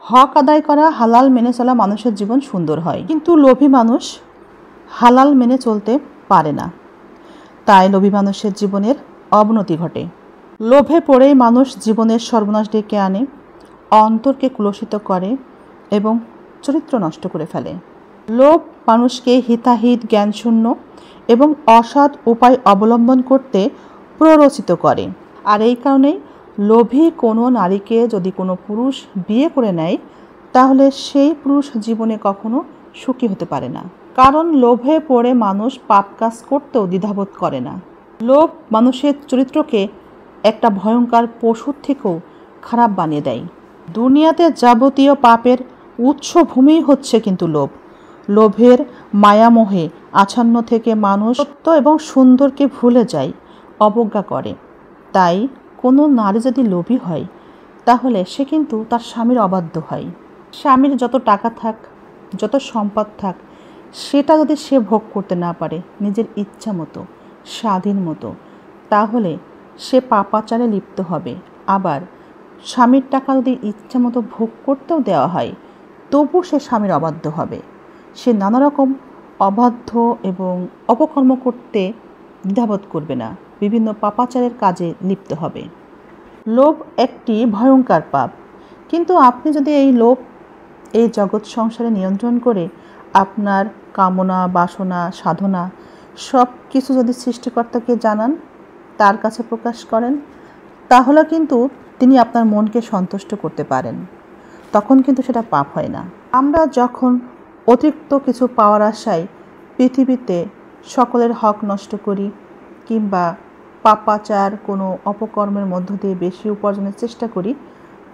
হক আদায় করা, হালাল মেনে চলা মানুষের জীবন সুন্দর হয়, কিন্তু লোভী মানুষ হালাল মেনে চলতে পারে না, তাই লোভী মানুষের জীবনের অবনতি ঘটে। লোভে পড়েই মানুষ জীবনের সর্বনাশ ডেকে আনে, অন্তরকে কুলসিত করে এবং চরিত্র নষ্ট করে ফেলে। লোভ মানুষকে হিতাহিত, জ্ঞানশূন্য এবং অসৎ উপায় অবলম্বন করতে প্ররোচিত করে। আর এই কারণেই লোভী কোনো নারীকে যদি কোনো পুরুষ বিয়ে করে নেয়, তাহলে সেই পুরুষ জীবনে কখনো সুখী হতে পারে না, কারণ লোভে পড়ে মানুষ পাপ কাজ করতেও দ্বিধাবোধ করে না। লোভ মানুষের চরিত্রকে একটা ভয়ঙ্কর পশুর থেকেও খারাপ বানিয়ে দেয়। দুনিয়াতে যাবতীয় পাপের উৎসভূমি হচ্ছে কিন্তু লোভ। লোভের মায়ামোহে আচ্ছন্ন থেকে মানুষ সত্য এবং সুন্দরকে ভুলে যায়, অবজ্ঞা করে। তাই কোনো নারী যদি লোভী হয়, তাহলে সে কিন্তু তার স্বামীর অবাধ্য হয়। স্বামীর যত টাকা থাক, যত সম্পদ থাক, সেটা যদি সে ভোগ করতে না পারে নিজের ইচ্ছা মতো, স্বাধীন মতো, তাহলে সে পাপাচারে লিপ্ত হবে। আবার স্বামীর টাকা যদি ইচ্ছা মতো ভোগ করতেও দেওয়া হয়, তবু সে স্বামীর অবাধ্য হবে। সে নানা রকম অবাধ্য এবং অপকর্ম করতে দ্বিধাবোধ করবে না, বিভিন্ন পাপাচারের কাজে লিপ্ত হবে। লোভ একটি ভয়ঙ্কর পাপ, কিন্তু আপনি যদি এই লোভ এই জগৎ সংসারে নিয়ন্ত্রণ করে আপনার কামনা, বাসনা, সাধনা সব কিছু যদি সৃষ্টিকর্তাকে জানান, তার কাছে প্রকাশ করেন, তাহলে কিন্তু তিনি আপনার মনকে সন্তুষ্ট করতে পারেন। তখন কিন্তু সেটা পাপ হয় না। আমরা যখন অতিরিক্ত কিছু পাওয়ার আশায় পৃথিবীতে সকলের হক নষ্ট করি, কিংবা পাপাচার কোনো অপকর্মের মধ্য দিয়ে বেশি উপার্জনের চেষ্টা করি,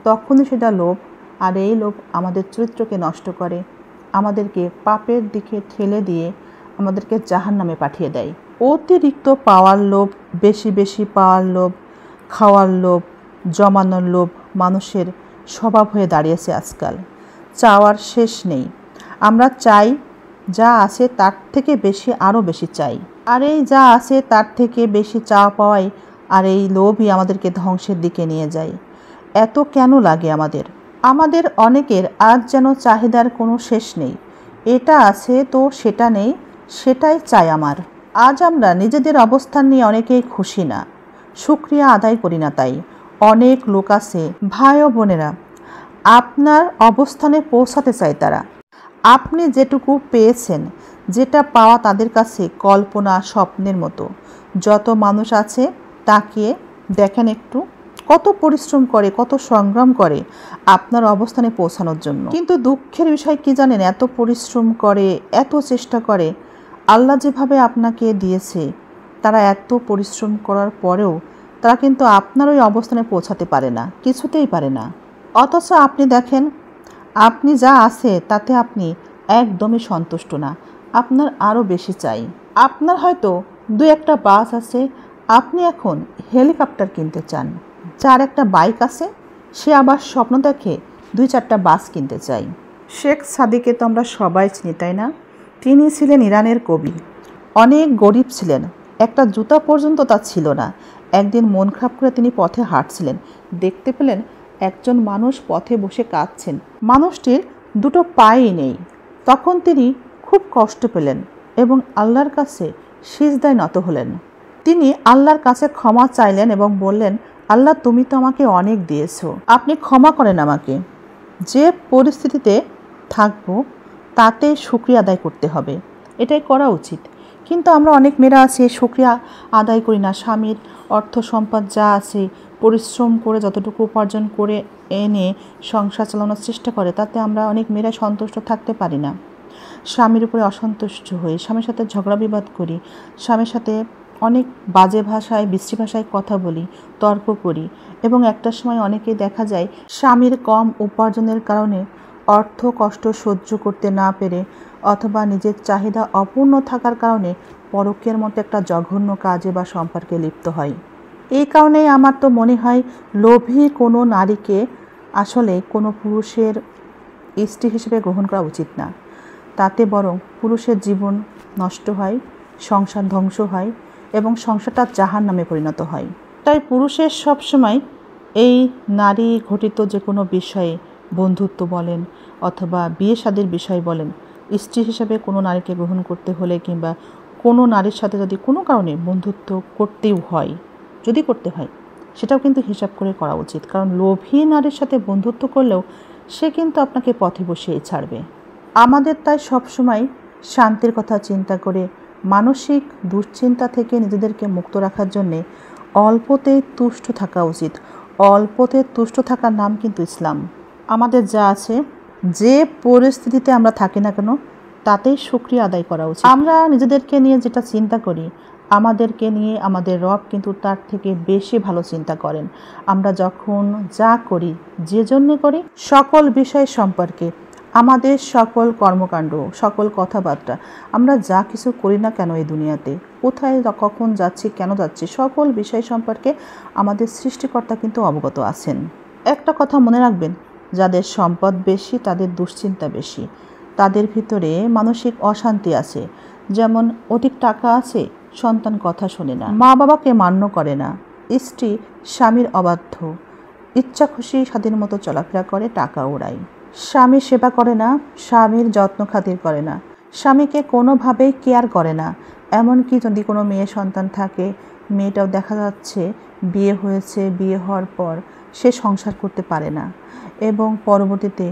তখনই সেটা লোভ। আর এই লোভ আমাদের চরিত্রকে নষ্ট করে, আমাদেরকে পাপের দিকে ঠেলে দিয়ে আমাদেরকে জাহান্নামে পাঠিয়ে দেয়। অতিরিক্ত পাওয়ার লোভ, বেশি বেশি পাওয়ার লোভ, খাওয়ার লোভ, জমানোর লোভ মানুষের স্বভাব হয়ে দাঁড়িয়েছে আজকাল। চাওয়ার শেষ নেই, আমরা চাই, যা আছে তার থেকে বেশি আরও বেশি চাই। আর এই যা আছে তার থেকে বেশি চাওয়া পাওয়াই আর এই লোভই আমাদেরকে ধ্বংসের দিকে নিয়ে যায়। এত কেন লাগে আমাদের অনেকের আজ যেন চাহিদার কোনো শেষ নেই। এটা আছে তো সেটা নেই, সেটাই চাই আমার। আজ আমরা নিজেদের অবস্থান নিয়ে অনেকেই খুশি না, শুকরিয়া আদায় করি না। তাই অনেক লোক আছে, ভাই ও বোনেরা, আপনার অবস্থানে পৌঁছাতে চায় তারা। আপনি যেটুকু পেয়েছেন, যেটা পাওয়া তাদের কাছে কল্পনা, স্বপ্নের মতো। যত মানুষ আছে তাকিয়ে দেখেন একটু, কত পরিশ্রম করে, কত সংগ্রাম করে আপনার অবস্থানে পৌঁছানোর জন্য। কিন্তু দুঃখের বিষয় কি জানেন, এত পরিশ্রম করে, এত চেষ্টা করে, আল্লাহ যেভাবে আপনাকে দিয়েছে, তারা এত পরিশ্রম করার পরেও তারা কিন্তু আপনার ওই অবস্থানে পৌঁছাতে পারে না, কিছুতেই পারে না। অথচ আপনি দেখেন, আপনি যা আছে তাতে আপনি একদমই সন্তুষ্ট না, আপনার আরও বেশি চাই। আপনার হয়তো দু একটা বাস আছে, আপনি এখন হেলিকপ্টার কিনতে চান। যার একটা বাইক আছে, সে আবার স্বপ্ন দেখে 2-4টা বাস কিনতে চাই। শেখ সাদিকে তো আমরা সবাই চিনি, তাই না? তিনি ছিলেন ইরানের কবি, অনেক গরিব ছিলেন, একটা জুতা পর্যন্ত তার ছিল না। একদিন মন খারাপ করে তিনি পথে হাঁটছিলেন, দেখতে পেলেন একজন মানুষ পথে বসে কাঁদছেন। মানুষটির দুটো পাই নেই। তখন তিনি খুব কষ্ট পেলেন এবং আল্লাহর কাছে সিজদায় নত হলেন। তিনি আল্লাহর কাছে ক্ষমা চাইলেন এবং বললেন, আল্লাহ, তুমি তো আমাকে অনেক দিয়েছো, আপনি ক্ষমা করেন আমাকে। যে পরিস্থিতিতে থাকবো তাতে শুকরিয়া আদায় করতে হবে, এটাই করা উচিত। কিন্তু আমরা অনেক মেয়েরা আছি, শুকরিয়া আদায় করি না। স্বামীর অর্থ সম্পদ যা আছে, পরিশ্রম করে যতটুকু উপার্জন করে এনে সংসার চালানোর চেষ্টা করে, তাতে আমরা অনেক মেয়েরা সন্তুষ্ট থাকতে পারি না। স্বামীর উপরে অসন্তুষ্ট হই, স্বামীর সাথে ঝগড়া বিবাদ করি, স্বামীর সাথে অনেক বাজে ভাষায়, বিশ্রী ভাষায় কথা বলি, তর্ক করি। এবং একটা সময় অনেকেই দেখা যায় স্বামীর কম উপার্জনের কারণে অর্থ কষ্ট সহ্য করতে না পেরে, অথবা নিজের চাহিদা অপূর্ণ থাকার কারণে পরকীয়ার মতো একটা জঘন্য কাজে বা সম্পর্কে লিপ্ত হয়। এই কারণেই আমার তো মনে হয় লোভী কোনো নারীকে আসলে কোনো পুরুষের স্ত্রী হিসেবে গ্রহণ করা উচিত না। তাতে বরং পুরুষের জীবন নষ্ট হয়, সংসার ধ্বংস হয় এবং সংসারটা জাহান্নামে পরিণত হয়। তাই পুরুষের সবসময় এই নারী ঘটিত যে কোনো বিষয়ে বন্ধুত্ব বলেন অথবা বিয়ে শাদীর বিষয় বলেন, স্ত্রী হিসেবে কোনো নারীকে গ্রহণ করতে হলে কিংবা কোনো নারীর সাথে যদি কোনো কারণে বন্ধুত্ব করতেও হয়, যদি করতে হয়, সেটাও কিন্তু হিসাব করে করা উচিত। কারণ লোভী নারীর সাথে বন্ধুত্ব করলেও সে কিন্তু আপনাকে পথে বসিয়ে ছাড়বে। আমাদের তাই সবসময় শান্তির কথা চিন্তা করে মানসিক দুশ্চিন্তা থেকে নিজেদেরকে মুক্ত রাখার জন্যে অল্পতেই তুষ্ট থাকা উচিত। অল্পতে তুষ্ট থাকার নাম কিন্তু ইসলাম। আমাদের যা আছে, যে পরিস্থিতিতে আমরা থাকি না কেন, তাতেই শুকরিয়া আদায় করা উচিত। আমরা নিজেদেরকে নিয়ে যেটা চিন্তা করি, আমাদেরকে নিয়ে আমাদের রব কিন্তু তার থেকে বেশি ভালো চিন্তা করেন। আমরা যখন যা করি, যে জন্যে করি, সকল বিষয় সম্পর্কে, আমাদের সকল কর্মকাণ্ড, সকল কথাবার্তা, আমরা যা কিছু করি না কেন এই দুনিয়াতে, কোথায় কখন যাচ্ছি, কেন যাচ্ছি, সকল বিষয় সম্পর্কে আমাদের সৃষ্টিকর্তা কিন্তু অবগত আছেন। একটা কথা মনে রাখবেন, যাদের সম্পদ বেশি তাদের দুশ্চিন্তা বেশি, তাদের ভিতরে মানসিক অশান্তি আছে। যেমন অধিক টাকা আছে, সন্তান কথা শোনে না, মা বাবাকে মান্য করে না, স্ত্রী স্বামীর অবাধ্য, ইচ্ছা খুশি স্বাধীন মতো চলাফেরা করে, টাকা ওড়ায়, স্বামী সেবা করে না, স্বামীর যত্ন খাতির করে না, স্বামীকে কোনোভাবেই কেয়ার করে না। এমনকি যদি কোনো মেয়ে সন্তান থাকে, মেয়েটাও দেখা যাচ্ছে বিয়ে হয়েছে, বিয়ে হওয়ার পর সে সংসার করতে পারে না এবং পরবর্তীতে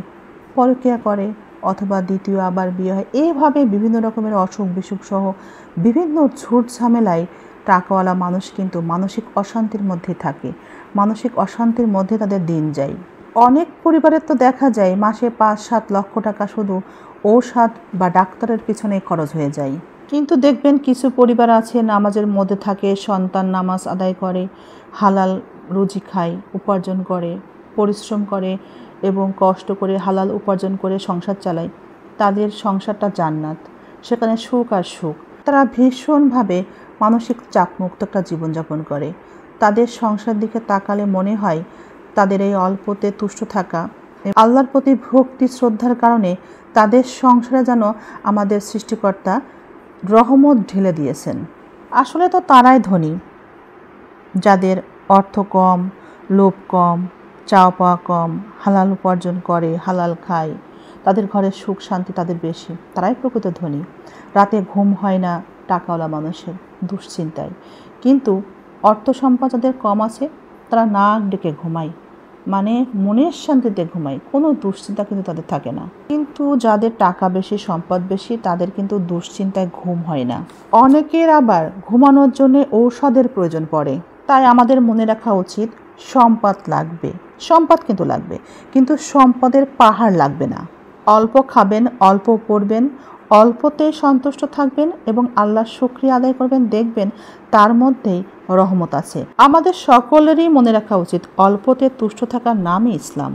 পরকীয়া করে অথবা দ্বিতীয় আবার বিয়ে হয়। এইভাবে বিভিন্ন রকমের অসুখ বিসুখ সহ বিভিন্ন ঝুট ঝামেলায় টাকাওয়ালা মানুষ কিন্তু মানসিক অশান্তির মধ্যে থাকে, মানসিক অশান্তির মধ্যে তাদের দিন যায়। অনেক পরিবারের তো দেখা যায় মাসে 5-7 লক্ষ টাকা শুধু ঔষধ বা ডাক্তারের পিছনে খরচ হয়ে যায়। কিন্তু দেখবেন কিছু পরিবার আছে নামাজের মধ্যে থাকে, সন্তান নামাজ আদায় করে, হালাল রুজি খায়, উপার্জন করে, পরিশ্রম করে এবং কষ্ট করে হালাল উপার্জন করে সংসার চালায়। তাদের সংসারটা জান্নাত, সেখানে সুখ আর সুখ। তারা ভীষণভাবে মানসিক চাপমুক্ত একটা জীবনযাপন করে। তাদের সংসার দিকে তাকালে মনে হয় তাদের এই অল্পতে তুষ্ট থাকা, আল্লাহর প্রতি ভক্তি শ্রদ্ধার কারণে তাদের সংসারে যেন আমাদের সৃষ্টিকর্তা রহমত ঢেলে দিয়েছেন। আসলে তো তারাই ধনী, যাদের অর্থ কম, লোভ কম, চাওয়া পাওয়া কম, হালাল উপার্জন করে, হালাল খায়, তাদের ঘরে সুখ শান্তি তাদের বেশি, তারাই প্রকৃত ধনী। রাতে ঘুম হয় না টাকাওয়ালা মানুষের দুশ্চিন্তায়। কিন্তু অর্থ সম্পদ যাদের কম আছে, তারা নাক ডেকে ঘুমায়, মানে মনের শান্তিতে ঘুমায়, কোনো দুশ্চিন্তা কিন্তু তাদের থাকে না। কিন্তু যাদের টাকা বেশি, সম্পদ বেশি, তাদের কিন্তু দুশ্চিন্তায় ঘুম হয় না। অনেকের আবার ঘুমানোর জন্য ঔষধের প্রয়োজন পড়ে। তাই আমাদের মনে রাখা উচিত, সম্পদ লাগবে, সম্পদ কিন্তু লাগবে, কিন্তু সম্পদের পাহাড় লাগবে না। অল্প খাবেন, অল্প পড়বেন, অল্পতে সন্তুষ্ট থাকবেন এবং আল্লাহর শুকরিয়া আদায় করবেন, দেখবেন তার মধ্যেই রহমত আছে। আমাদের সকলেরই মনে রাখা উচিত, অল্পতে তুষ্ট থাকার নামই ইসলাম।